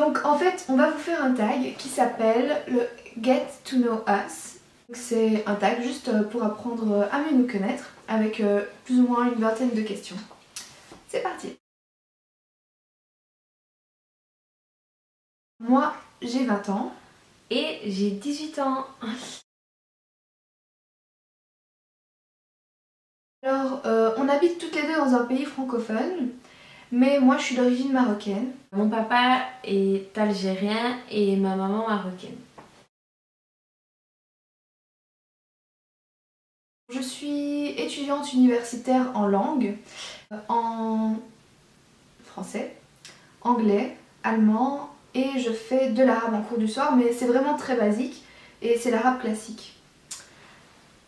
Donc en fait, on va vous faire un tag qui s'appelle le Get to Know Us. C'est un tag juste pour apprendre à mieux nous connaître avec plus ou moins une vingtaine de questions. C'est parti. Moi, j'ai 20 ans. Et j'ai 18 ans. Alors, on habite toutes les deux dans un pays francophone, mais moi je suis d'origine marocaine. Mon papa est algérien et ma maman marocaine. Je suis étudiante universitaire en langue, en français, anglais, allemand et je fais de l'arabe en cours du soir, mais c'est vraiment très basique et c'est l'arabe classique.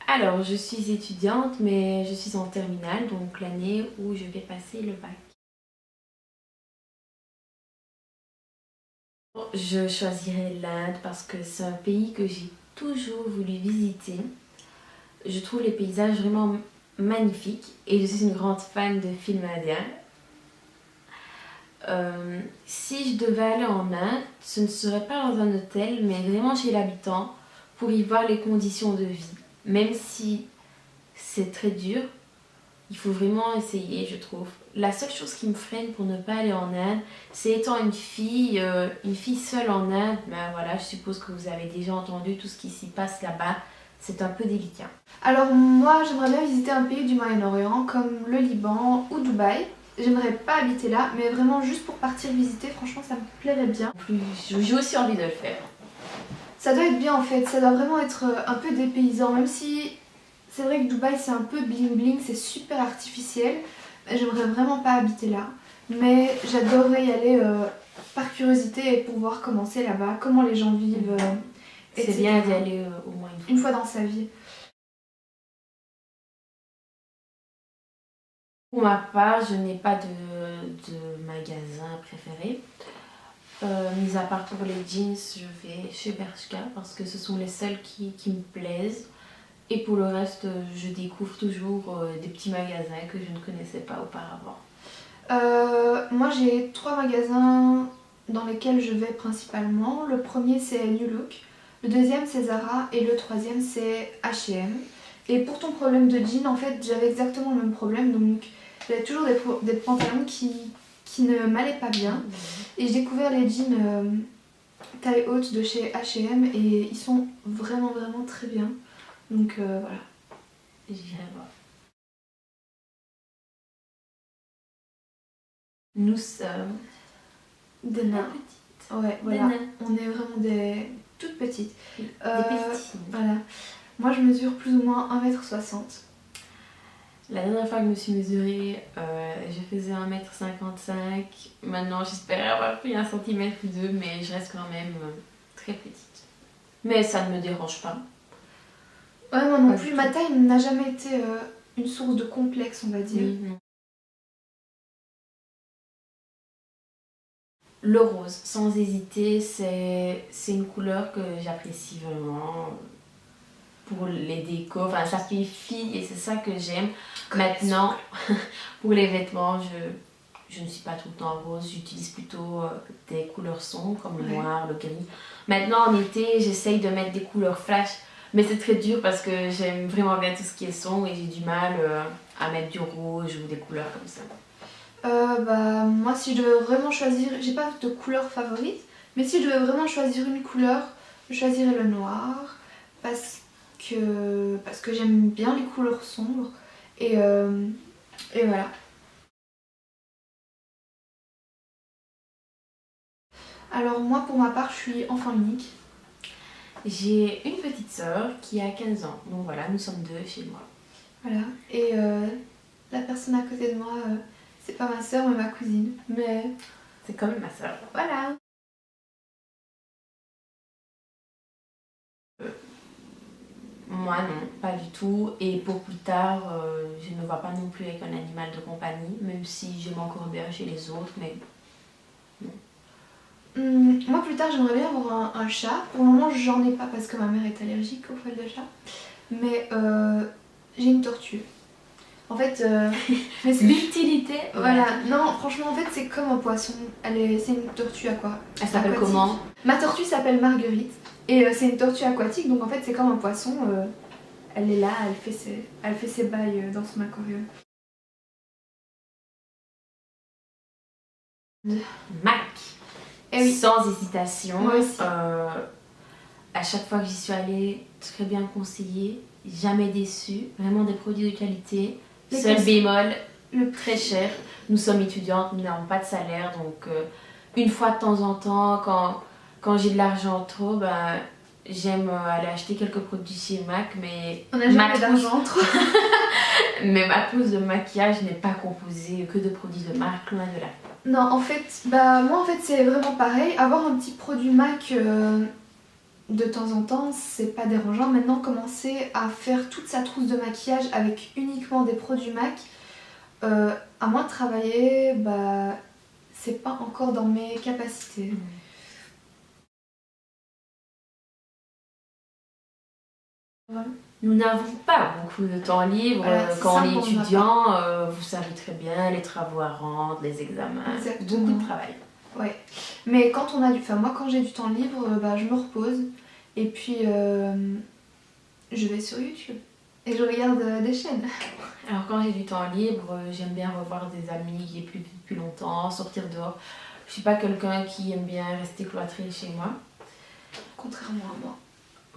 Alors, je suis étudiante, mais je suis en terminale, donc l'année où je vais passer le bac. Je choisirais l'Inde parce que c'est un pays que j'ai toujours voulu visiter. Je trouve les paysages vraiment magnifiques et je suis une grande fan de films indiens. Si je devais aller en Inde, ce ne serait pas dans un hôtel, mais vraiment chez l'habitant pour y voir les conditions de vie. Même si c'est très dur, il faut vraiment essayer, je trouve. La seule chose qui me freine pour ne pas aller en Inde, c'est étant une fille seule en Inde, ben voilà, je suppose que vous avez déjà entendu tout ce qui s'y passe là-bas, c'est un peu délicat. Alors moi j'aimerais bien visiter un pays du Moyen-Orient comme le Liban ou Dubaï. J'aimerais pas habiter là, mais vraiment juste pour partir visiter, franchement ça me plairait bien. J'ai aussi envie de le faire. Ça doit être bien en fait, ça doit vraiment être un peu dépaysant, même si c'est vrai que Dubaï c'est un peu bling bling, c'est super artificiel. J'aimerais vraiment pas habiter là, mais j'adorerais y aller par curiosité et pour voir comment c'est là-bas, comment les gens vivent. C'est bien d'y aller au moins une fois dans sa vie. Pour ma part, je n'ai pas de magasin préféré. Mis à part pour les jeans, je vais chez Bershka parce que ce sont les seuls qui me plaisent. Et pour le reste, je découvre toujours des petits magasins que je ne connaissais pas auparavant. Moi j'ai 3 magasins dans lesquels je vais principalement. Le premier c'est New Look, le deuxième c'est Zara et le troisième c'est H&M. Et pour ton problème de jean, en fait j'avais exactement le même problème, donc j'avais toujours des pantalons qui ne m'allaient pas bien. Et j'ai découvert les jeans taille haute de chez H&M et ils sont vraiment très bien. Donc voilà. J'irai voir. Nous sommes des nains. Ouais, voilà. On est vraiment des toutes petites. Des petites. Voilà. Moi je mesure plus ou moins 1m60. La dernière fois que je me suis mesurée, je faisais 1m55. Maintenant, j'espère avoir pris 1 cm ou 2, mais je reste quand même très petite. Mais ça ne me dérange pas. Ouais, moi non plus. Ma taille n'a jamais été une source de complexe, on va dire. Oui. Le rose, sans hésiter, c'est une couleur que j'apprécie vraiment. Pour les décos, enfin ça fait fille et c'est ça que j'aime. Maintenant, pour les vêtements, je ne suis pas tout le temps rose, j'utilise plutôt des couleurs sombres comme le noir, le gris. Maintenant en été, j'essaye de mettre des couleurs flash, mais c'est très dur parce que j'aime vraiment bien tout ce qui est sombre et j'ai du mal à mettre du rouge ou des couleurs comme ça. Moi si je devais vraiment choisir, j'ai pas de couleur favorite, mais si je devais vraiment choisir une couleur, je choisirais le noir parce que j'aime bien les couleurs sombres et voilà. Alors moi pour ma part je suis enfant unique. J'ai une petite sœur qui a 15 ans, donc voilà, nous sommes 2 chez moi. Voilà, et la personne à côté de moi, c'est pas ma sœur mais ma cousine, mais c'est quand même ma sœur. Voilà. Moi non, pas du tout. Et pour plus tard, je ne me vois pas non plus avec un animal de compagnie, même si j'aime encore bien chez les autres, mais non. Moi plus tard j'aimerais bien avoir un chat. Pour le moment j'en ai pas parce que ma mère est allergique aux poils de chat. Mais j'ai une tortue. En fait, mais L'utilité. voilà, non, franchement, en fait, c'est comme un poisson. C'est une tortue Elle s'appelle aquatique. comment? Ma tortue s'appelle Marguerite et c'est une tortue aquatique, donc en fait, c'est comme un poisson. Elle est là, elle fait ses bails dans son aquarium. Mac. Et oui. Sans hésitation. Moi aussi. À chaque fois que j'y suis allée, très bien conseillé, jamais déçu. Vraiment des produits de qualité. Seul bémol, très cher. Nous sommes étudiantes, nous n'avons pas de salaire, donc une fois de temps en temps, quand j'ai de l'argent trop, ben, j'aime aller acheter quelques produits chez MAC, mais on n'a jamais d'argent trop. Mais ma trousse de maquillage n'est pas composée que de produits de marque, loin de là. Non, en fait, moi en fait c'est vraiment pareil. Avoir un petit produit MAC de temps en temps, c'est pas dérangeant. Maintenant, commencer à faire toute sa trousse de maquillage avec uniquement des produits MAC, à moins de travailler, c'est pas encore dans mes capacités. Voilà. Nous n'avons pas beaucoup de temps libre quand on est étudiant, vous savez très bien, les travaux à rendre, les examens, exactement. Beaucoup de travail. Ouais, mais quand on a moi quand j'ai du temps libre, je me repose et puis je vais sur YouTube et je regarde des chaînes. Alors quand j'ai du temps libre, j'aime bien revoir des amis qui est plus depuis longtemps, sortir dehors. Je suis pas quelqu'un qui aime bien rester cloîtré chez moi. Contrairement à moi.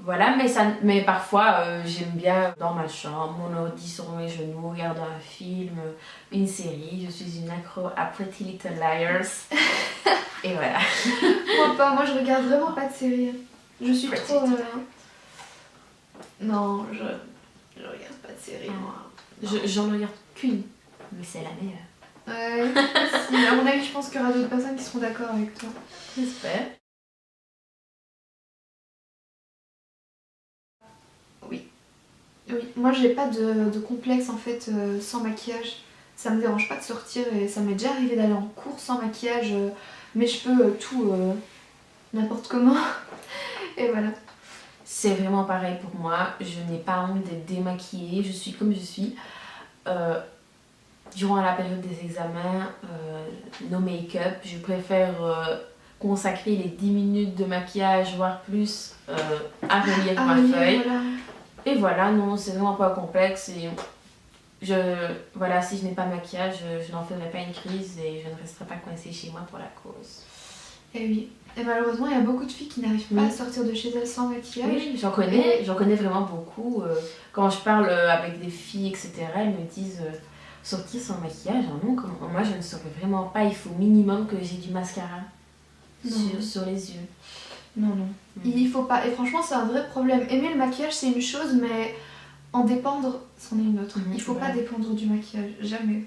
Voilà, mais parfois j'aime bien dans ma chambre, mon ordi sur mes genoux, regarder un film, une série. Je suis une accro à Pretty Little Liars. Et voilà. Moi pas, moi je regarde vraiment pas de série. Je suis Pretty trop... Non, je regarde pas de série moi. J'en regarde qu'une, mais c'est la meilleure. Ouais, si, à mon avis je pense qu'il y aura d'autres personnes qui seront d'accord avec toi. J'espère. Oui, moi j'ai pas de complexe en fait sans maquillage. Ça me dérange pas de sortir et ça m'est déjà arrivé d'aller en cours sans maquillage, mes cheveux, tout, n'importe comment. Et voilà. C'est vraiment pareil pour moi, je n'ai pas honte d'être démaquillée, je suis comme je suis. Durant la période des examens, no make-up, je préfère consacrer les 10 minutes de maquillage, voire plus, à relire ma feuille. Voilà. Et voilà, non, c'est vraiment pas complexe. Et voilà, si je n'ai pas de maquillage, je n'en ferai pas une crise et je ne resterai pas coincée chez moi pour la cause. Et oui. Et malheureusement, il y a beaucoup de filles qui n'arrivent pas à sortir de chez elles sans maquillage. Oui, j'en connais vraiment beaucoup. Quand je parle avec des filles, etc., elles me disent sortir sans maquillage. Non, moi je ne saurais vraiment pas. Il faut minimum que j'ai du mascara sur les yeux. Non. Il faut pas. Et franchement, c'est un vrai problème. Aimer le maquillage, c'est une chose, mais en dépendre, c'en est une autre. Il faut pas dépendre du maquillage, jamais.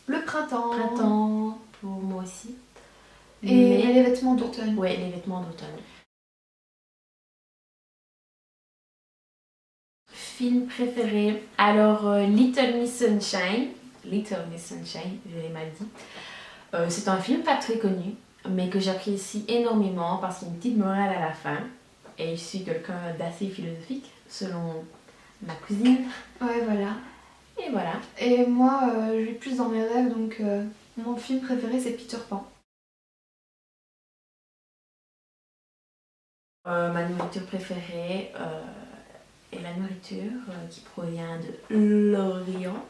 Le printemps. Printemps, pour moi aussi. Et les vêtements d'automne. Ouais, les vêtements d'automne. Film préféré. Alors, Little Miss Sunshine, je l'ai mal dit. C'est un film pas très connu, mais que j'apprécie énormément parce qu'il y a une petite morale à la fin. Et je suis quelqu'un d'assez philosophique, selon ma cousine. Ouais, voilà. Et voilà. Et moi, je vais plus dans mes rêves, donc mon film préféré, c'est Peter Pan. Ma nourriture préférée est la nourriture qui provient de l'Orient.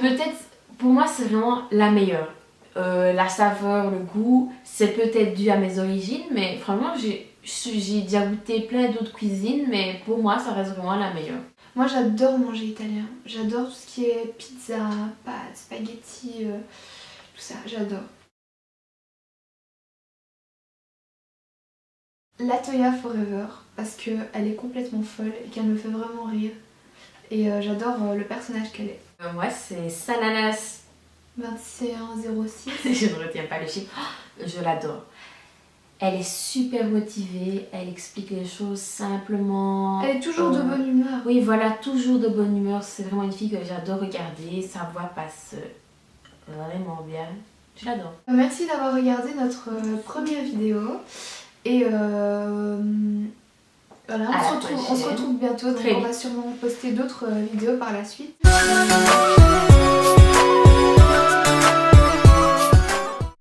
Peut-être, pour moi, c'est vraiment la meilleure. La saveur, le goût, c'est peut-être dû à mes origines, mais franchement, j'ai déjà goûté plein d'autres cuisines, mais pour moi, ça reste vraiment la meilleure. Moi, j'adore manger italien. J'adore tout ce qui est pizza, pâtes, spaghetti, tout ça, j'adore. La Toya Forever, parce qu'elle est complètement folle et qu'elle me fait vraiment rire. Et j'adore le personnage qu'elle est. Moi, c'est Sananas 2106. Je ne retiens pas le chiffre. Oh, je l'adore. Elle est super motivée, elle explique les choses simplement. Elle est toujours de bonne humeur. Oui, voilà, toujours de bonne humeur. C'est vraiment une fille que j'adore regarder. Sa voix passe vraiment bien. Je l'adore. Merci d'avoir regardé notre première vidéo. Et voilà, À la on se retrouve bientôt, donc Très on va vite. sûrement poster d'autres vidéos par la suite.